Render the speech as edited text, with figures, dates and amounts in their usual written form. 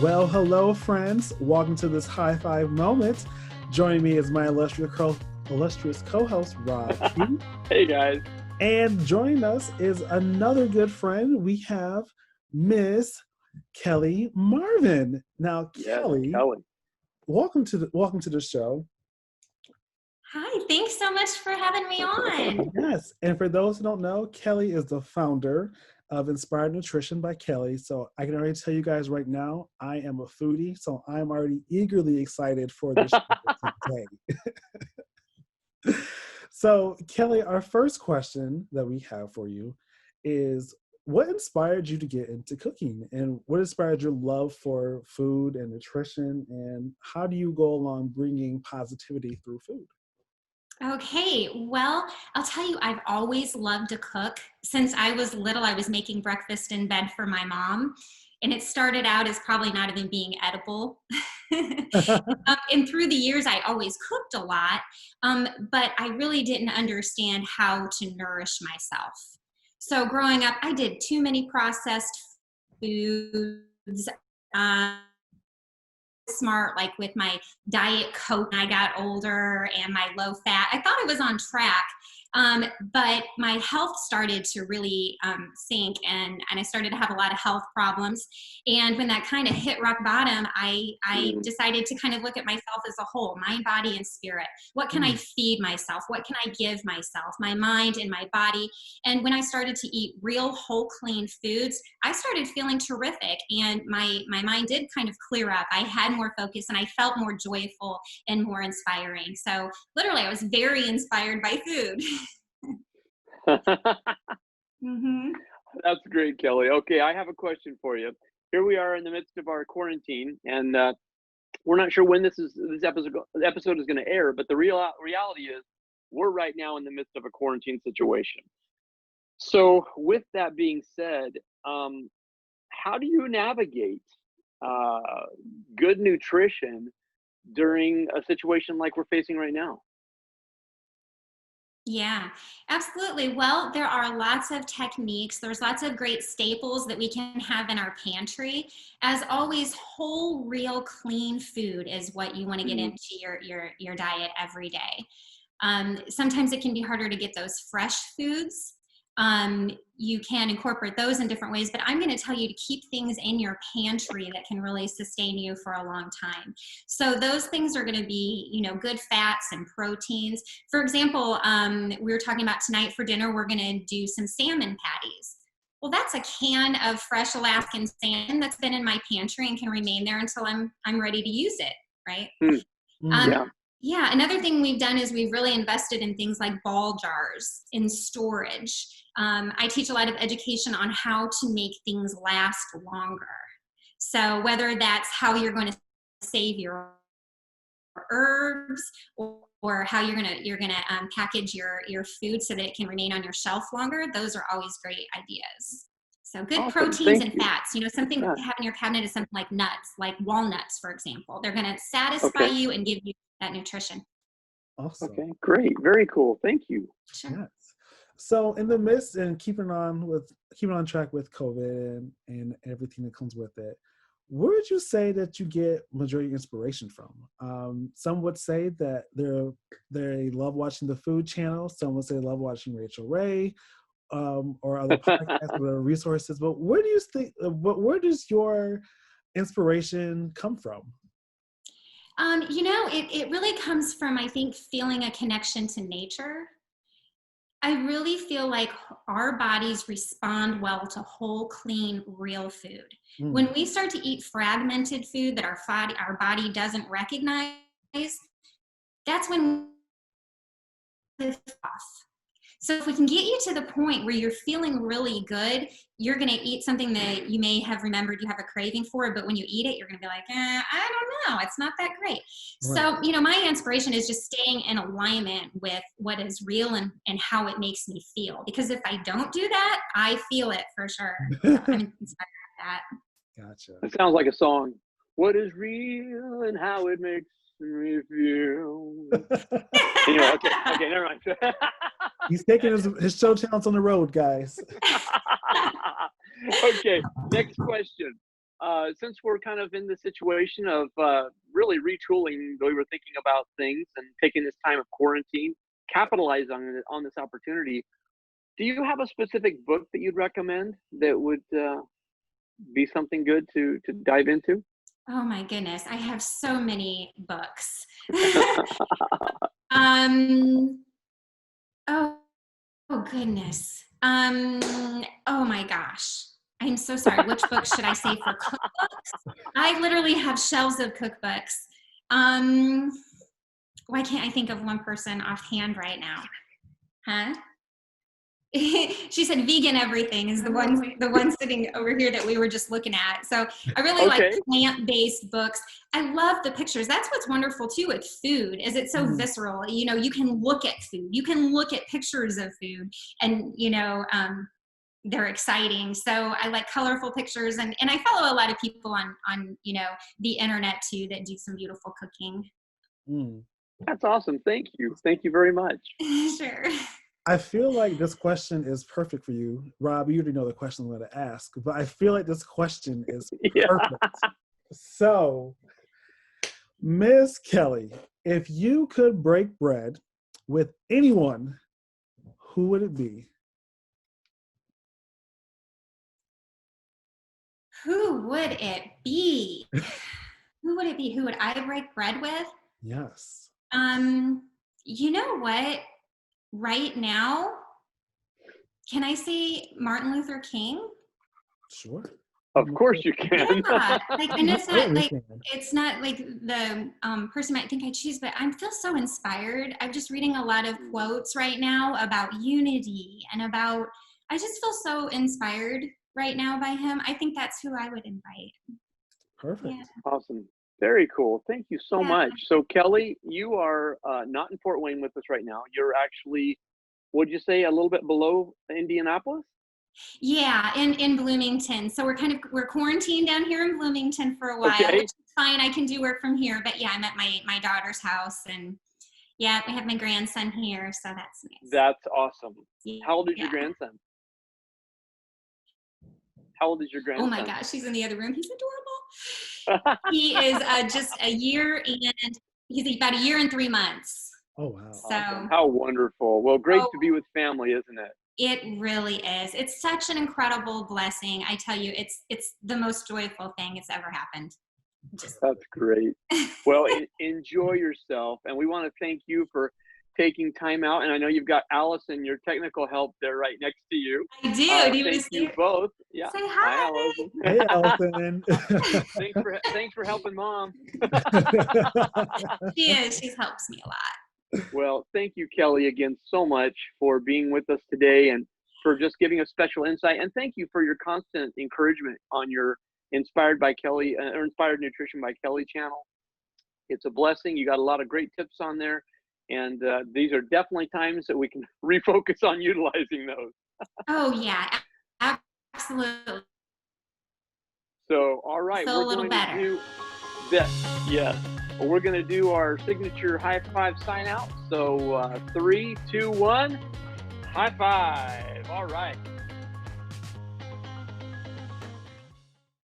Well, hello, friends. Welcome to this HI-5 moment. Joining me is my illustrious co-host, Rob Q. Hey guys. And joining us is another good friend. We have Miss Kelley Marvin. Now, Yes, Kelley, Kelley. welcome to the show. Hi, thanks so much for having me on. Yes, and for those who don't know, Kelley is the founder of Inspired Nutrition by Kelley. So I can already tell you guys right now, I am a foodie, so I'm already eagerly excited for this show today. So, Kelley, our first question that we have for you is what inspired you to get into cooking and what inspired your love for food and nutrition, and how do you go along bringing positivity through food? Okay, well, I'll tell you, I've always loved to cook. Since I was little, I was making breakfast in bed for my mom, and it started out as probably not even being edible. And through the years, I always cooked a lot, but I really didn't understand how to nourish myself. So growing up, I did too many processed foods. Um, smart like with my diet coke when I got older and my low fat. I thought I was on track, but my health started to really sink, and I started to have a lot of health problems. And when that kind of hit rock bottom, I Mm. decided to kind of look at myself as a whole, mind, body, and spirit. What can I feed myself? What can I give myself? My mind and my body. And when I started to eat real whole clean foods, I started feeling terrific, and my mind did kind of clear up. I had more focus and I felt more joyful and more inspiring. So literally, I was very inspired by food. Mm-hmm. That's great, Kelley. Okay, I have a question for you. Here we are in the midst of our quarantine, and we're not sure when this episode is going to air. But the reality is, we're right now in the midst of a quarantine situation. So, with that being said, um, how do you navigate uh, good nutrition during a situation like we're facing right now? Yeah, absolutely. Well, there are lots of techniques. There's lots of great staples that we can have in our pantry. As always, whole, real, clean food is what you want to get Mm. into your diet every day. Sometimes it can be harder to get those fresh foods. You can incorporate those in different ways, but I'm going to tell you to keep things in your pantry that can really sustain you for a long time. So those things are going to be, good fats and proteins. For example, we were talking about tonight for dinner, we're going to do some salmon patties. Well, that's a can of fresh Alaskan salmon that's been in my pantry and can remain there until I'm ready to use it, right? Mm. Mm. Um, Yeah. yeah, another thing we've done is we've really invested in things like ball jars in storage. I teach a lot of education on how to make things last longer. So whether that's how you're going to save your herbs, or how you're gonna package your food so that it can remain on your shelf longer, those are always great ideas. So good Awesome. proteins Thank and you. fats. Something Yeah. to have in your cabinet is something like nuts, like walnuts, for example. They're going to satisfy Okay. you and give you that nutrition. Awesome. Okay. Great. Very cool. Thank you. Sure. Yes. So in the midst and keeping on track with COVID and everything that comes with it, where would you say that you get majority inspiration from? Some would say that they love watching the Food Channel. Some would say they love watching Rachel Ray, or other podcasts or resources. But where do you think? Where does your inspiration come from? It really comes from, I think, feeling a connection to nature. I really feel like our bodies respond well to whole, clean, real food. Mm. When we start to eat fragmented food that our body doesn't recognize, that's when it's off. So if we can get you to the point where you're feeling really good, you're going to eat something that you may have remembered you have a craving for, but when you eat it, you're going to be like, I don't know, it's not that great. Right. So, my inspiration is just staying in alignment with what is real and how it makes me feel. Because if I don't do that, I feel it for sure. So I'm inspired by that. Gotcha. It sounds like a song. What is real and how it makes me feel. Anyway, okay, never mind. He's taking his show talents on the road, guys. Okay, next question. since we're kind of in the situation of really retooling the way we're thinking about things and taking this time of quarantine, capitalize on this opportunity, do you have a specific book that you'd recommend that would be something good to dive into? Oh my goodness, I have so many books. Oh goodness. Oh my gosh. I'm so sorry. Which books should I say for cookbooks? I literally have shelves of cookbooks. Why can't I think of one person offhand right now? Huh? She said vegan everything is the one sitting over here that we were just looking at. So I really like plant-based books. I love the pictures. That's what's wonderful too with food, is it's so visceral. You know, you can look at food, you can look at pictures of food, and they're exciting. So I like colorful pictures, and I follow a lot of people on the internet too that do some beautiful cooking. That's awesome. Thank you very much. Sure. I feel like this question is perfect for you. Rob, you already know the question I'm going to ask, but I feel like this question is perfect. So, Miss Kelley, if you could break bread with anyone, who would it be? Who would it be? Who would it be? Who would I break bread with? Yes. You know what? Right now, can I say Martin Luther King? Sure. Of course you can. Yeah, and it's not like the person might think I choose, but I feel so inspired. I'm just reading a lot of quotes right now about unity and about, I just feel so inspired right now by him. I think that's who I would invite. Perfect. Yeah. Awesome. Very cool. Thank you so much. So Kelley, you are not in Fort Wayne with us right now. You're actually, would you say, a little bit below Indianapolis? Yeah, in Bloomington. So we're quarantined down here in Bloomington for a while, which is fine. I can do work from here. But yeah, I'm at my daughter's house, and yeah, we have my grandson here, so that's nice. That's awesome. Yeah. How old is your grandson? How old is your grandson? Oh my gosh, he's in the other room. He's adorable. He is just a year, and he's about a year and 3 months. Oh wow! So awesome. How wonderful. Well, great to be with family, isn't it? It really is. It's such an incredible blessing. I tell you, it's the most joyful thing that's ever happened. That's great. Well, enjoy yourself, and we want to thank you for taking time out. And I know you've got Allison, your technical help, there right next to you. I do. Do you thank you both. Yeah. Say hi. Allison. Hey, Allison. thanks for helping Mom. She is. She helps me a lot. Well, thank you, Kelley, again so much for being with us today and for just giving us special insight. And thank you for your constant encouragement on your Inspired by Kelley or Inspired Nutrition by Kelley channel. It's a blessing. You got a lot of great tips on there. And these are definitely times that we can refocus on utilizing those. Oh, yeah, absolutely. So, all right. Feel a little better. Do that. Yes. Well, we're going to do our signature high five sign out. So 3, 2, 1, high five. All right.